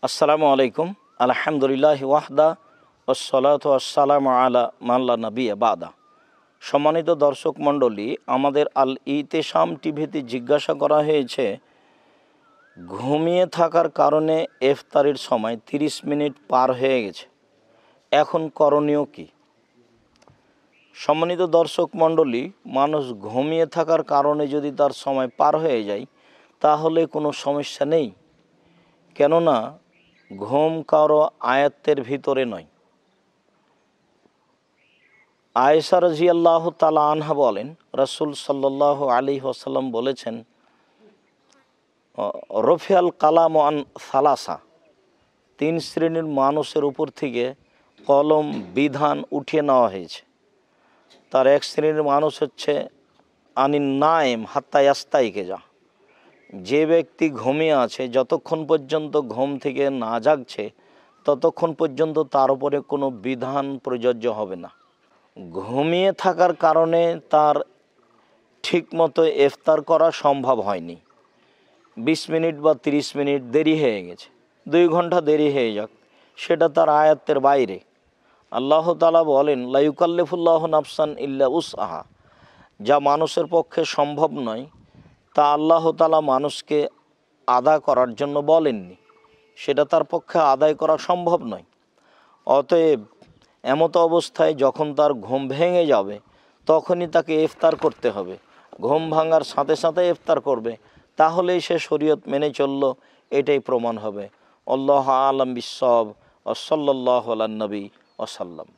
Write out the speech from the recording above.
আসসালামু আলাইকুম। আলহামদুলিল্লাহ ওয়াহদা ওয়াসসালাতু ওয়াসসালামু আলা মান লা নাবিয়্যা বাদা। সম্মানিত দর্শক মণ্ডলী, আমাদের আল ইতেশাম টিভিতে জিজ্ঞাসা করা হয়েছে, ঘুমিয়ে থাকার কারণে ইফতারির সময় 30 মিনিট পার হয়ে গেছে, এখন করণীয় কি? সম্মানিত দর্শক মণ্ডলী, মানুষ ঘুমিয়ে থাকার কারণে যদি তার সময় পার হয়ে যায় তাহলে কোনো সমস্যা নেই, কেননা ঘুম কারো আয়ত্তের ভিতরে নয়। আয়েশা রাদিয়াল্লাহু তাআলা আনহা বলেন, রাসূল সাল্লাল্লাহু আলাইহি ওয়াসাল্লাম বলেছেন, রফিয়াল কালাম আন সালাসা, 3 শ্রেণীর মানুষের উপর থেকে কলম বিধান উঠিয়ে নেওয়া হয়েছে। তার এক শ্রেণীর মানুষ হচ্ছে আনিন নায়েম হাত্তা ইয়াস্তাইকিজা, যে ব্যক্তি ঘুমিয়ে আছে যতক্ষণ পর্যন্ত ঘুম থেকে না জাগছে ততক্ষণ পর্যন্ত তার উপরে কোনো বিধান প্রযোজ্য হবে না। ঘুমিয়ে থাকার কারণে তার ঠিকমতো ইফতার করা সম্ভব হয়নি, 20 মিনিট বা 30 মিনিট দেরি হয়ে গেছে, 2 ঘন্টা দেরি হয়ে যাক, সেটা তার আয়াত্তের বাইরে। আল্লাহ তাআলা বলেন, লা ইউকাল্লিফুল্লাহু নাফসান ইল্লা উসআহা, যা মানুষের পক্ষে সম্ভব নয় তা আল্লাহ তাআলা মানুষকে আদায় করার জন্য বলেননি, সেটা তার পক্ষে আদায় করা সম্ভব নয়। অতএব এমতো অবস্থায় যখন তার ঘুম ভেঙে যাবে তখনই তাকে ইফতার করতে হবে। ঘুম ভাঙার সাথে সাথে ইফতার করবে, তাহলেই সে শরীয়ত মেনে চলল, এটাই প্রমাণ হবে। আল্লাহু আ'লাম বিস-সাওয়াব। ওয়া সাল্লাল্লাহু আলা নবী ওয়া সাল্লাম।